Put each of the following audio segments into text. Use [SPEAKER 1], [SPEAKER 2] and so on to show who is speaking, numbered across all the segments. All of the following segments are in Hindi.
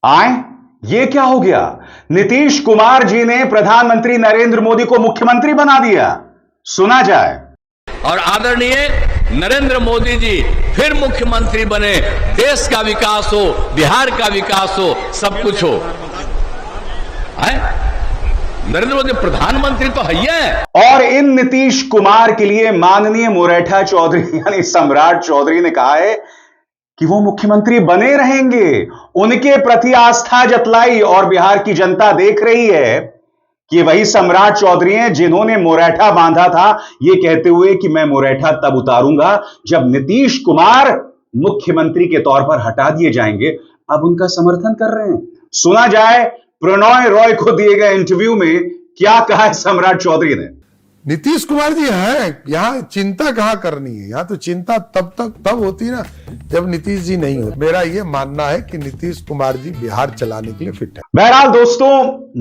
[SPEAKER 1] आए, ये क्या हो गया? नीतीश कुमार जी ने प्रधानमंत्री नरेंद्र मोदी को मुख्यमंत्री बना दिया। सुना जाए।
[SPEAKER 2] और आदरणीय नरेंद्र मोदी जी फिर मुख्यमंत्री बने, देश का विकास हो, बिहार का विकास हो, सब कुछ हो। नरेंद्र मोदी प्रधानमंत्री तो है ही है।
[SPEAKER 1] और इन नीतीश कुमार के लिए माननीय मुरैठा चौधरी यानी सम्राट चौधरी ने कहा है कि वो मुख्यमंत्री बने रहेंगे। उनके प्रति आस्था जतलाई और बिहार की जनता देख रही है कि वही सम्राट चौधरी हैं जिन्होंने मुरैठा बांधा था, ये कहते हुए कि मैं मुरैठा तब उतारूंगा जब नीतीश कुमार मुख्यमंत्री के तौर पर हटा दिए जाएंगे। अब उनका समर्थन कर रहे हैं। सुना जाए प्रणॉय रॉय को दिए गए इंटरव्यू में क्या कहा है सम्राट चौधरी ने।
[SPEAKER 3] नीतीश कुमार जी है, यहाँ चिंता कहां करनी है? यहाँ तो चिंता तब होती ना जब नीतीश जी नहीं हो। मेरा ये मानना है कि नीतीश कुमार जी बिहार चलाने के लिए फिट है।
[SPEAKER 1] बहरहाल दोस्तों,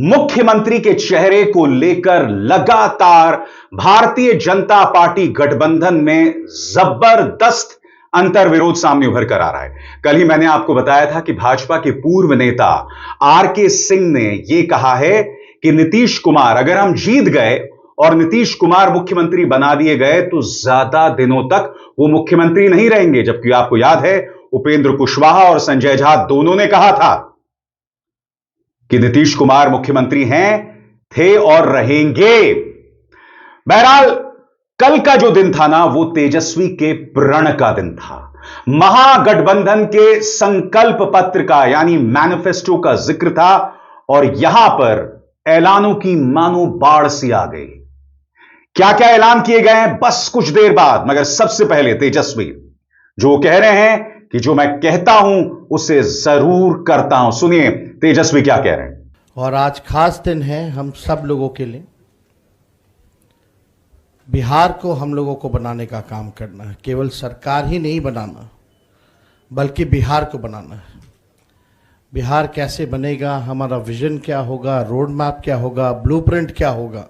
[SPEAKER 1] मुख्यमंत्री के चेहरे को लेकर लगातार भारतीय जनता पार्टी गठबंधन में जबरदस्त अंतर्विरोध सामने उभर कर आ रहा है। कल ही मैंने आपको बताया था कि भाजपा के पूर्व नेता आरके सिंह ने यह कहा है कि नीतीश कुमार, अगर हम जीत गए और नीतीश कुमार मुख्यमंत्री बना दिए गए तो ज्यादा दिनों तक वो मुख्यमंत्री नहीं रहेंगे। जबकि आपको याद है उपेंद्र कुशवाहा और संजय झा दोनों ने कहा था कि नीतीश कुमार मुख्यमंत्री हैं, थे और रहेंगे। बहरहाल कल का जो दिन था ना, वो तेजस्वी के प्रण का दिन था। महागठबंधन के संकल्प पत्र का यानी मैनिफेस्टो का जिक्र था और यहां पर ऐलानों की मानो बाढ़ सी आ गई। क्या क्या ऐलान किए गए हैं बस कुछ देर बाद, मगर सबसे पहले तेजस्वी जो कह रहे हैं कि जो मैं कहता हूं उसे जरूर करता हूं। सुनिए तेजस्वी क्या कह रहे हैं।
[SPEAKER 4] और आज खास दिन है हम सब लोगों के लिए। बिहार को हम लोगों को बनाने का काम करना है। केवल सरकार ही नहीं बनाना, बल्कि बिहार को बनाना है। बिहार कैसे बनेगा, हमारा विजन क्या होगा, रोड मैप क्या होगा, ब्लूप्रिंट क्या होगा,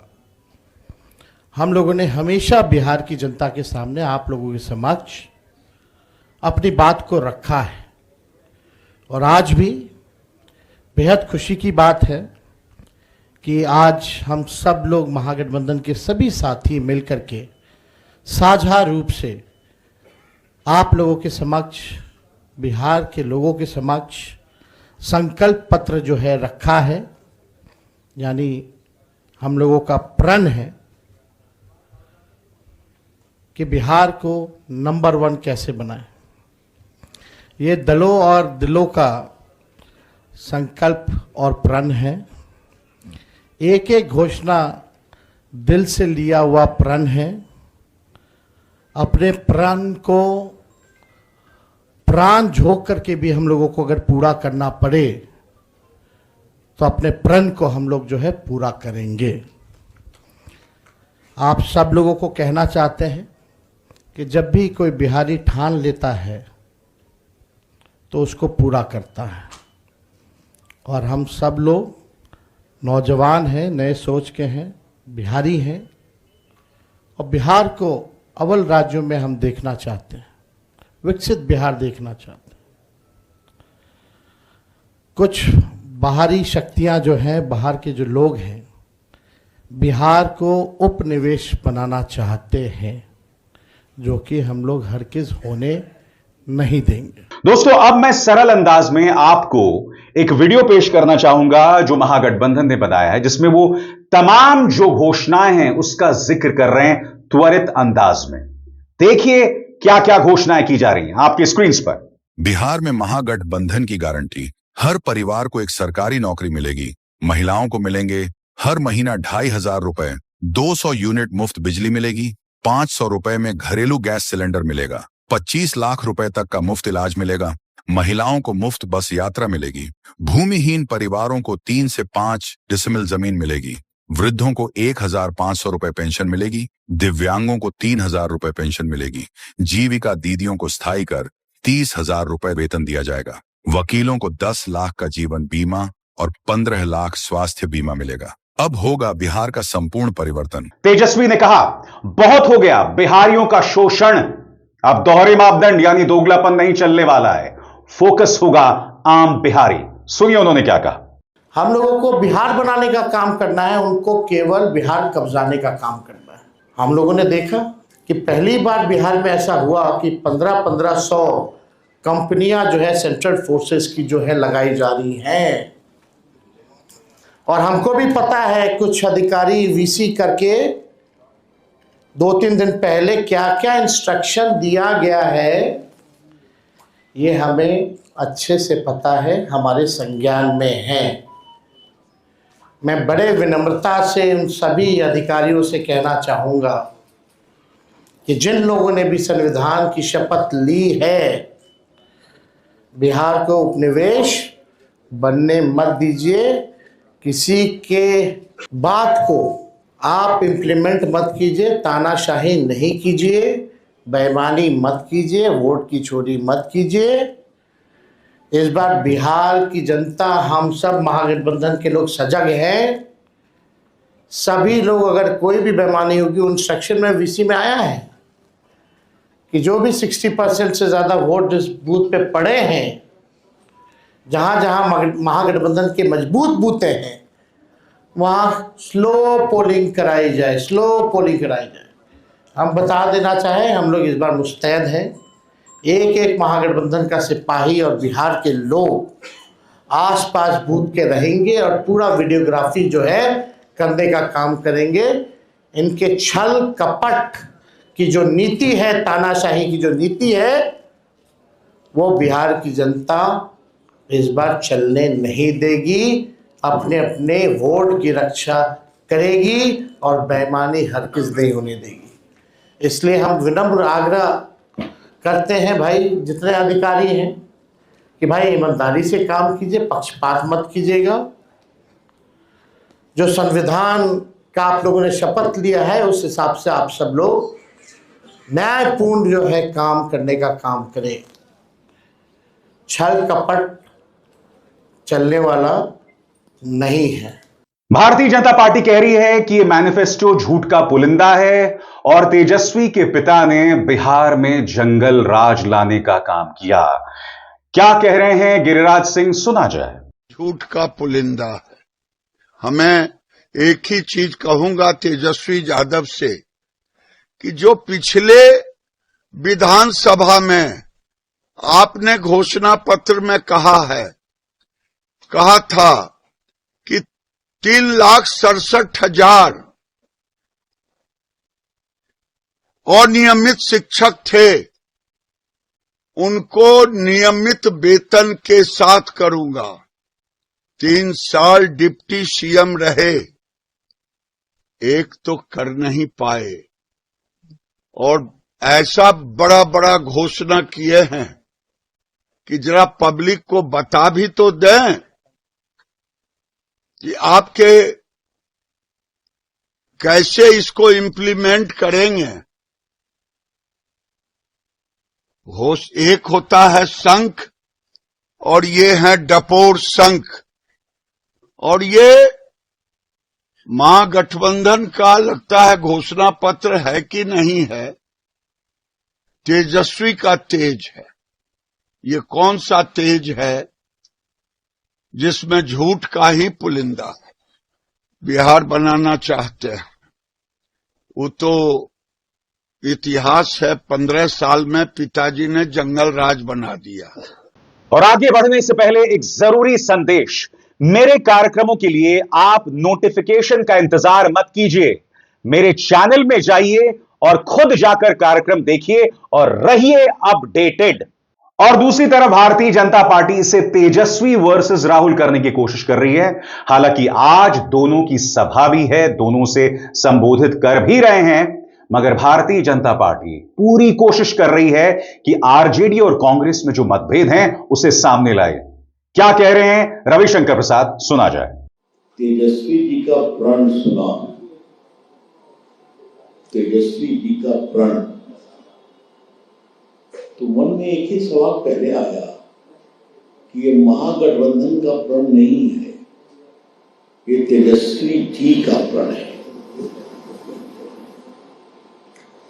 [SPEAKER 4] हम लोगों ने हमेशा बिहार की जनता के सामने, आप लोगों के समक्ष अपनी बात को रखा है। और आज भी बेहद खुशी की बात है कि आज हम सब लोग महागठबंधन के सभी साथी मिलकर के साझा रूप से आप लोगों के समक्ष, बिहार के लोगों के समक्ष संकल्प पत्र जो है रखा है। यानी हम लोगों का प्रण है कि बिहार को नंबर 1 कैसे बनाए। ये दलों और दिलों का संकल्प और प्रण है। एक एक घोषणा दिल से लिया हुआ प्रण है। अपने प्रण को प्राण झोंक करके भी हम लोगों को अगर पूरा करना पड़े तो अपने प्रण को हम लोग जो है पूरा करेंगे। आप सब लोगों को कहना चाहते हैं कि जब भी कोई बिहारी ठान लेता है तो उसको पूरा करता है। और हम सब लोग नौजवान हैं, नए सोच के हैं, बिहारी हैं और बिहार को अव्वल राज्यों में हम देखना चाहते हैं, विकसित बिहार देखना चाहते हैं। कुछ बाहरी शक्तियां जो हैं, बाहर के जो लोग हैं, बिहार को उपनिवेश बनाना चाहते हैं, जो कि हम लोग हरगिज होने नहीं देंगे।
[SPEAKER 1] दोस्तों, अब मैं सरल अंदाज में आपको एक वीडियो पेश करना चाहूंगा जो महागठबंधन ने बनाया है, जिसमें वो तमाम जो घोषणाएं हैं उसका जिक्र कर रहे हैं त्वरित अंदाज में। देखिए क्या क्या घोषणाएं की जा रही हैं आपकी स्क्रीन पर।
[SPEAKER 5] बिहार में महागठबंधन की गारंटी, हर परिवार को एक सरकारी नौकरी मिलेगी, महिलाओं को मिलेंगे हर महीना 2500 रुपए, 200 यूनिट मुफ्त बिजली मिलेगी, 500 रुपए में घरेलू गैस सिलेंडर मिलेगा, 25 लाख रुपए तक का मुफ्त इलाज मिलेगा, महिलाओं को मुफ्त बस यात्रा मिलेगी, भूमिहीन परिवारों को 3 से 5 डिसिमिल जमीन मिलेगी, वृद्धों को 1500 रुपए पेंशन मिलेगी, दिव्यांगों को 3000 रुपए पेंशन मिलेगी, जीविका दीदियों को स्थायी कर 30,000 रुपए वेतन दिया जाएगा, वकीलों को 10 लाख का जीवन बीमा और 15 लाख स्वास्थ्य बीमा मिलेगा। अब होगा बिहार का संपूर्ण परिवर्तन।
[SPEAKER 1] तेजस्वी ने कहा, बहुत हो गया बिहारियों का शोषण, अब दोहरे मापदंड यानी दोगलापन नहीं चलने वाला है, फोकस होगा आम बिहारी। सुनिए उन्होंने क्या कहा।
[SPEAKER 4] हम लोगों को बिहार बनाने का काम करना है, उनको केवल बिहार कब्जाने का काम करना है। हम लोगों ने देखा कि पहली बार बिहार में ऐसा हुआ कि 1500 कंपनियां जो है सेंट्रल फोर्सेस की जो है लगाई जा रही हैं। और हमको भी पता है कुछ अधिकारी वीसी करके 2-3 दिन पहले क्या क्या इंस्ट्रक्शन दिया गया है, ये हमें अच्छे से पता है, हमारे संज्ञान में है। मैं बड़े विनम्रता से उन सभी अधिकारियों से कहना चाहूँगा कि जिन लोगों ने भी संविधान की शपथ ली है, बिहार को उपनिवेश बनने मत दीजिए। किसी के बात को आप इम्प्लीमेंट मत कीजिए, तानाशाही नहीं कीजिए, बेईमानी मत कीजिए, वोट की चोरी मत कीजिए। इस बार बिहार की जनता, हम सब महागठबंधन के लोग सजग हैं। सभी लोग, अगर कोई भी बेईमानी होगी, उन सेक्शन में वीसी में आया है कि जो भी 60% से ज़्यादा वोट इस बूथ पे पड़े हैं, जहाँ जहाँ महागठबंधन के मजबूत बूथें हैं, वहाँ स्लो पोलिंग कराई जाए, स्लो पोलिंग कराई जाए। हम बता देना चाहें, हम लोग इस बार मुस्तैद हैं। एक एक महागठबंधन का सिपाही और बिहार के लोग आसपास बूथ के रहेंगे और पूरा वीडियोग्राफी जो है करने का काम करेंगे। इनके छल कपट की जो नीति है, तानाशाही की जो नीति है, वो बिहार की जनता इस बार चलने नहीं देगी। अपने अपने वोट की रक्षा करेगी और बेईमानी हरगिज़ नहीं होने देगी। इसलिए हम विनम्र आग्रह करते हैं भाई, जितने अधिकारी हैं, कि भाई ईमानदारी से काम कीजिए, पक्षपात मत कीजिएगा। जो संविधान का आप लोगों ने शपथ लिया है, उस हिसाब से आप सब लोग न्यायपूर्ण जो है काम करने का काम करें। छल कपट चलने वाला नहीं है।
[SPEAKER 1] भारतीय जनता पार्टी कह रही है कि यह मैनिफेस्टो झूठ का पुलिंदा है और तेजस्वी के पिता ने बिहार में जंगल राज लाने का काम किया। क्या कह रहे हैं गिरिराज सिंह, सुना जाए।
[SPEAKER 6] झूठ का पुलिंदा है। हमें एक ही चीज कहूंगा तेजस्वी यादव से कि जो पिछले विधानसभा में आपने घोषणा पत्र में कहा था कि 3,67,000 अनियमित शिक्षक थे, उनको नियमित वेतन के साथ करूंगा। 3 साल डिप्टी सीएम रहे, एक तो कर नहीं पाए और ऐसा बड़ा बड़ा घोषणा किए हैं कि जरा पब्लिक को बता भी तो दें कि आपके कैसे इसको इम्प्लीमेंट करेंगे। एक होता है शंख और ये है डपोर शंख, और ये महागठबंधन का लगता है घोषणा पत्र है कि नहीं है। तेजस्वी का तेज है। ये कौन सा तेज है जिसमें झूठ का ही पुलिंदा बिहार बनाना चाहते हैं? वो तो इतिहास है, 15 साल में पिताजी ने जंगल राज बना दिया।
[SPEAKER 1] और आगे बढ़ने से पहले एक जरूरी संदेश। मेरे कार्यक्रमों के लिए आप नोटिफिकेशन का इंतजार मत कीजिए, मेरे चैनल में जाइए और खुद जाकर कार्यक्रम देखिए और रहिए अपडेटेड। और दूसरी तरफ भारतीय जनता पार्टी इसे तेजस्वी वर्सेस राहुल करने की कोशिश कर रही है। हालांकि आज दोनों की सभा भी है, दोनों से संबोधित कर भी रहे हैं, मगर भारतीय जनता पार्टी पूरी कोशिश कर रही है कि आरजेडी और कांग्रेस में जो मतभेद हैं उसे सामने लाए। क्या कह रहे हैं रविशंकर प्रसाद, सुना जाए।
[SPEAKER 7] तेजस्वी जी का प्रण सुना, तेजस्वी जी का प्रण, तो मन में एक ही सवाल पहले आया कि ये महागठबंधन का प्रण नहीं है, ये तेजस्वी जी का प्रण है।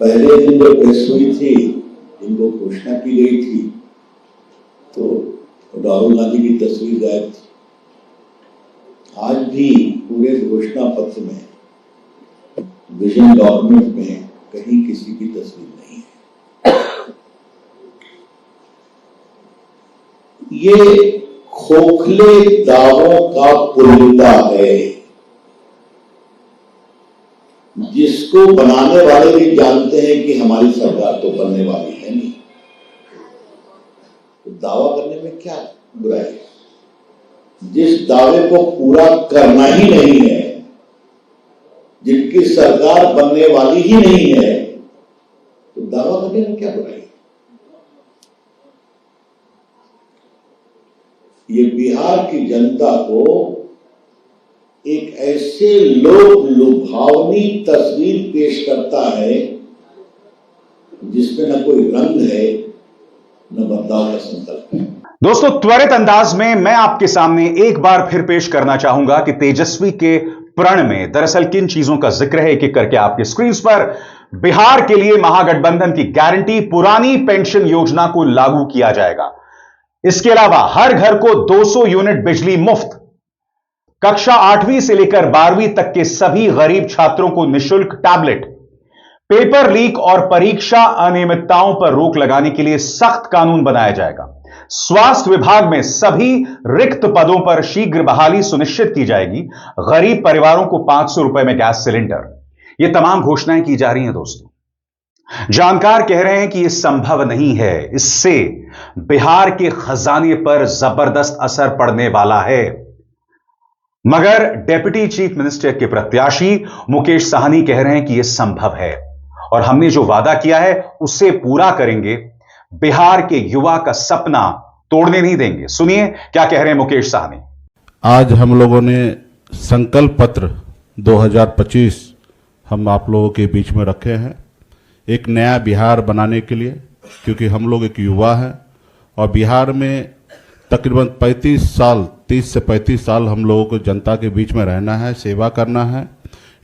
[SPEAKER 7] पहले दिन जो प्रेस हुई थी, जिनको घोषणा की गई थी, तो राहुल गांधी की तस्वीर गायब थी। आज भी पूरे घोषणा पत्र में, विजन डॉक्यूमेंट में कहीं किसी की तस्वीर नहीं है। ये खोखले दावों का पुलिंदा है, जिसको बनाने वाले भी जानते हैं कि हमारी सरकार तो बनने वाली है नहीं, तो दावा करने में क्या बुराई है? जिस दावे को पूरा करना ही नहीं है, जिनकी सरकार बनने वाली ही नहीं है, तो दावा करने में क्या बुराई है? ये बिहार की जनता को एक ऐसे लोक लुभावनी तस्वीर पेश करता है जिसमें न कोई रंग है, न बदलाव का संकल्प है।
[SPEAKER 1] दोस्तों, त्वरित अंदाज में मैं आपके सामने एक बार फिर पेश करना चाहूंगा कि तेजस्वी के प्रण में दरअसल किन चीजों का जिक्र है। एक एक करके आपके स्क्रीन पर। बिहार के लिए महागठबंधन की गारंटी, पुरानी पेंशन योजना को लागू किया जाएगा। इसके अलावा हर घर को 200 यूनिट बिजली मुफ्त, कक्षा 8वीं से लेकर 12वीं तक के सभी गरीब छात्रों को निशुल्क टैबलेट, पेपर लीक और परीक्षा अनियमितताओं पर रोक लगाने के लिए सख्त कानून बनाया जाएगा। स्वास्थ्य विभाग में सभी रिक्त पदों पर शीघ्र बहाली सुनिश्चित की जाएगी। गरीब परिवारों को 500 रुपए में गैस सिलेंडर। ये तमाम घोषणाएं की जा रही हैं। दोस्तों, जानकार कह रहे हैं कि यह संभव नहीं है, इससे बिहार के खजाने पर जबरदस्त असर पड़ने वाला है। मगर डिप्टी चीफ मिनिस्टर के प्रत्याशी मुकेश साहनी कह रहे हैं कि यह संभव है और हमने जो वादा किया है उसे पूरा करेंगे। बिहार के युवा का सपना तोड़ने नहीं देंगे। सुनिए क्या कह रहे हैं मुकेश साहनी।
[SPEAKER 8] आज हम लोगों ने संकल्प पत्र 2025 हम आप लोगों के बीच में रखे हैं, एक नया बिहार बनाने के लिए, क्योंकि हम लोग एक युवा हैं और बिहार में तकरीबन 30 से 35 साल हम लोगों को जनता के बीच में रहना है, सेवा करना है।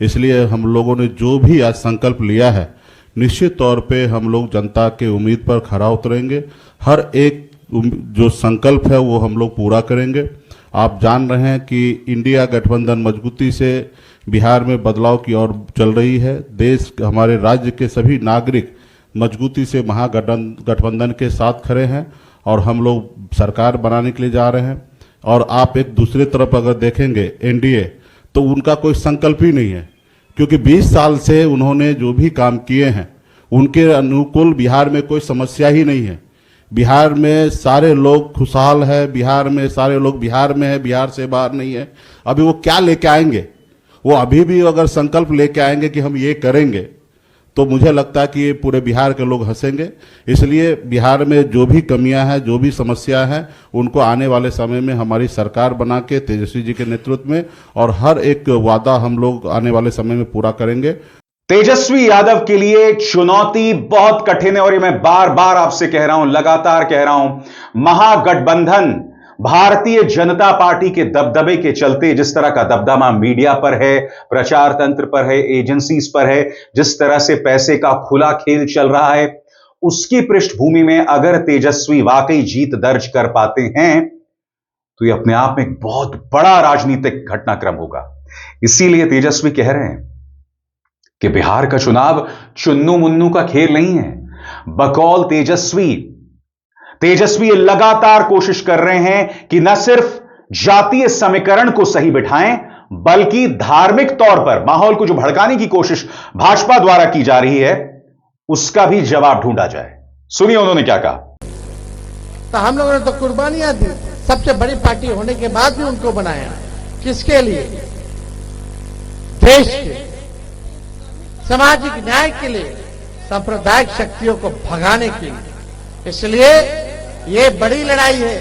[SPEAKER 8] इसलिए हम लोगों ने जो भी आज संकल्प लिया है, निश्चित तौर पे हम लोग जनता के उम्मीद पर खरा उतरेंगे। हर एक जो संकल्प है वो हम लोग पूरा करेंगे। आप जान रहे हैं कि इंडिया गठबंधन मजबूती से बिहार में बदलाव की ओर चल रही है। देश, हमारे राज्य के सभी नागरिक मजबूती से महागठबंधन के साथ खड़े हैं और हम लोग सरकार बनाने के लिए जा रहे हैं। और आप एक दूसरे तरफ अगर देखेंगे एनडीए, तो उनका कोई संकल्प ही नहीं है, क्योंकि 20 साल से उन्होंने जो भी काम किए हैं उनके अनुकूल बिहार में कोई समस्या ही नहीं है। बिहार में सारे लोग खुशहाल है, बिहार में सारे लोग बिहार में है, बिहार से बाहर नहीं है। अभी वो क्या लेके आएंगे? वो अभी भी अगर संकल्प लेके आएंगे कि हम ये करेंगे, तो मुझे लगता है कि ये पूरे बिहार के लोग हंसेंगे। इसलिए बिहार में जो भी कमियां हैं, जो भी समस्या है, उनको आने वाले समय में हमारी सरकार बना के तेजस्वी जी के नेतृत्व में, और हर एक वादा हम लोग आने वाले समय में पूरा करेंगे।
[SPEAKER 1] तेजस्वी यादव के लिए चुनौती बहुत कठिन है और ये मैं बार बार आपसे कह रहा हूं, लगातार कह रहा हूं। महागठबंधन भारतीय जनता पार्टी के दबदबे के चलते, जिस तरह का दबदबा मीडिया पर है, प्रचार तंत्र पर है, एजेंसीज पर है, जिस तरह से पैसे का खुला खेल चल रहा है, उसकी पृष्ठभूमि में अगर तेजस्वी वाकई जीत दर्ज कर पाते हैं तो यह अपने आप में एक बहुत बड़ा राजनीतिक घटनाक्रम होगा। इसीलिए तेजस्वी कह रहे हैं कि बिहार का चुनाव चुन्नू मुन्नू का खेल नहीं है। बकौल तेजस्वी लगातार कोशिश कर रहे हैं कि न सिर्फ जातीय समीकरण को सही बिठाएं, बल्कि धार्मिक तौर पर माहौल को जो भड़काने की कोशिश भाजपा द्वारा की जा रही है, उसका भी जवाब ढूंढा जाए। सुनिए उन्होंने क्या कहा।
[SPEAKER 4] तो हम लोगों ने तो कुर्बानियां दी, सबसे बड़ी पार्टी होने के बाद भी उनको बनाया। किसके लिए? देश के, सामाजिक न्याय के लिए, सांप्रदायिक शक्तियों को भगाने के लिए। इसलिए ये बड़ी लड़ाई है।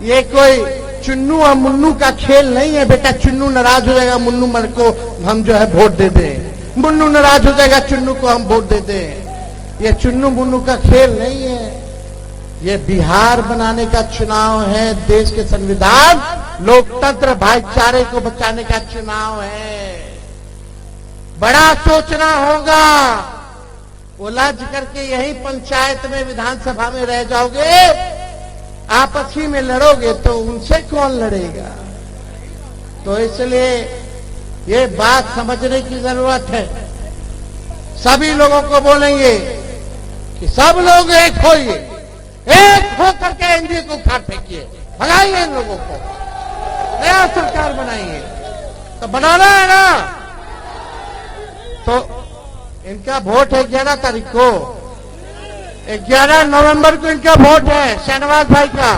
[SPEAKER 4] ये कोई चुन्नू और मुन्नू का खेल नहीं है। बेटा, चुन्नू नाराज हो जाएगा, मुन्नू मर को हम जो है वोट दे दें। मुन्नू नाराज हो जाएगा, चुन्नू को हम वोट दे दें। ये चुन्नू मुन्नू का खेल नहीं है। ये बिहार बनाने का चुनाव है। देश के संविधान, लोकतंत्र, भाईचारे को बचाने का चुनाव है। बड़ा सोचना होगा। उलझ करके यही पंचायत में, विधानसभा में रह जाओगे, आपस ही में लड़ोगे तो उनसे कौन लड़ेगा? तो इसलिए ये बात समझने की जरूरत है। सभी लोगों को बोलेंगे कि सब लोग एक होइए, एक हो करके एनडीए को उखाड़ फेंकिए, भगाइए इन लोगों को, नया सरकार बनाइए। तो बनाना है ना, तो इनका वोट है 11 तारीख को, 11 नवंबर को इनका वोट है शहनवाज भाई का।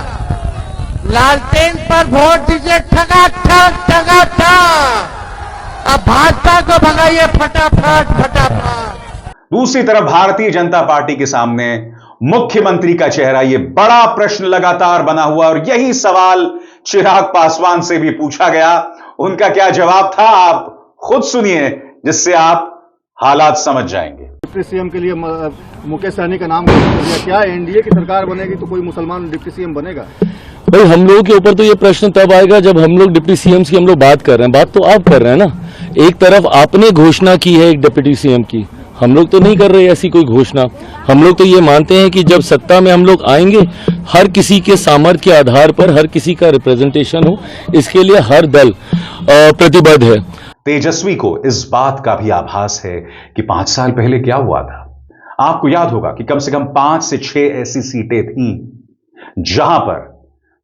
[SPEAKER 4] लालटेन पर वोट दीजिए, ठगा ठग ठगा ठग। अब भाजपा को भगाइए फटाफट फटाफट।
[SPEAKER 1] दूसरी तरफ भारतीय जनता पार्टी के सामने मुख्यमंत्री का चेहरा, यह बड़ा प्रश्न लगातार बना हुआ, और यही सवाल चिराग पासवान से भी पूछा गया। उनका क्या जवाब था आप खुद सुनिए, जिससे आप हालात समझ जाएंगे।
[SPEAKER 9] डिप्टी सीएम के लिए मुकेश सहनी का नाम दिया, क्या एनडीए की सरकार बनेगी तो कोई मुसलमान डिप्टी सीएम बनेगा?
[SPEAKER 10] भाई हम लोगों के ऊपर तो ये प्रश्न तब आएगा जब हम लोग डिप्टी सीएम की हम लोग बात कर रहे हैं। बात तो आप कर रहे हैं ना। एक तरफ आपने घोषणा की है एक डिप्टी सीएम की, हम लोग तो नहीं कर रहे ऐसी कोई घोषणा। हम लोग तो ये मानते हैं कि जब सत्ता में हम लोग आएंगे, हर किसी के सामर्थ्य के आधार पर हर किसी का रिप्रेजेंटेशन हो, इसके लिए हर दल प्रतिबद्ध है।
[SPEAKER 1] तेजस्वी को इस बात का भी आभास है कि 5 साल पहले क्या हुआ था। आपको याद होगा कि कम से कम 5 से 6 ऐसी सीटें थीं जहां पर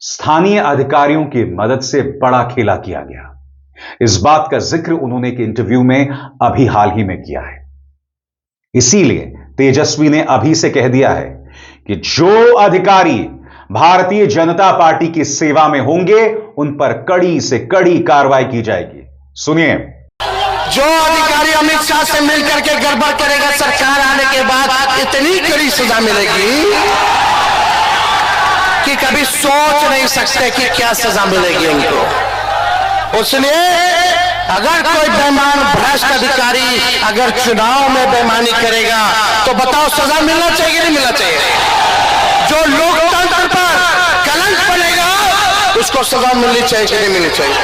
[SPEAKER 1] स्थानीय अधिकारियों की मदद से बड़ा खेला किया गया। इस बात का जिक्र उन्होंने एक इंटरव्यू में अभी हाल ही में किया है। इसीलिए तेजस्वी ने अभी से कह दिया है कि जो अधिकारी भारतीय जनता पार्टी की सेवा में होंगे उन पर कड़ी से कड़ी कार्रवाई की जाएगी। सुनिए।
[SPEAKER 4] जो अधिकारी अमित शाह से मिलकर के गड़बड़ करेगा, सरकार आने के बाद इतनी कड़ी सजा मिलेगी कि कभी सोच नहीं सकते कि क्या सजा मिलेगी उनको। इसलिए अगर कोई बेईमान भ्रष्ट अधिकारी अगर चुनाव में बेईमानी करेगा तो बताओ सजा मिलना चाहिए नहीं मिलना चाहिए? जो लोकतंत्र पर कलंक बनेगा उसको सजा मिलनी चाहिए कि नहीं मिलनी चाहिए?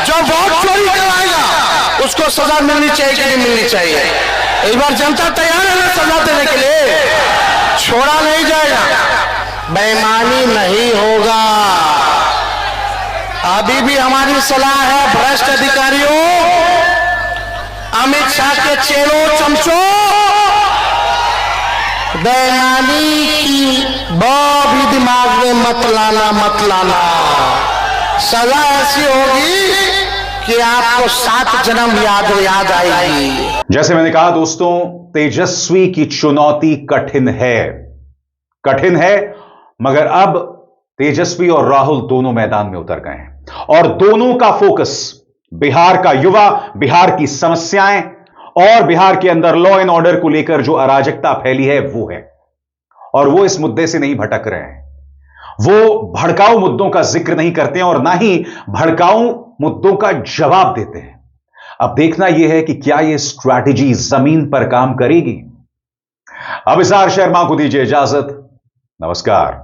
[SPEAKER 4] जो वोट चोरी कराएगा उसको सजा मिलनी चाहिए कि नहीं मिलनी चाहिए? एक बार जनता तैयार है ना सजा देने के लिए, छोड़ा नहीं जाएगा, बेईमानी नहीं होगा। अभी भी हमारी सलाह है भ्रष्ट अधिकारियों, अमित शाह के चेलों चमचों, बेईमानी की भी दिमाग में मत लाना। सजा ऐसी होगी कि आपको 7 जन्म याद आएगी।
[SPEAKER 1] जैसे मैंने कहा दोस्तों, तेजस्वी की चुनौती कठिन है, मगर अब तेजस्वी और राहुल दोनों मैदान में उतर गए हैं और दोनों का फोकस बिहार का युवा, बिहार की समस्याएं और बिहार के अंदर लॉ एंड ऑर्डर को लेकर जो अराजकता फैली है वो है। और वो इस मुद्दे से नहीं भटक रहे हैं, वो भड़काऊ मुद्दों का जिक्र नहीं करते हैं और ना ही भड़काऊ मुद्दों का जवाब देते हैं। अब देखना यह है कि क्या यह स्ट्रैटेजी जमीन पर काम करेगी। अब अभिसार शर्मा को दीजिए इजाजत। नमस्कार।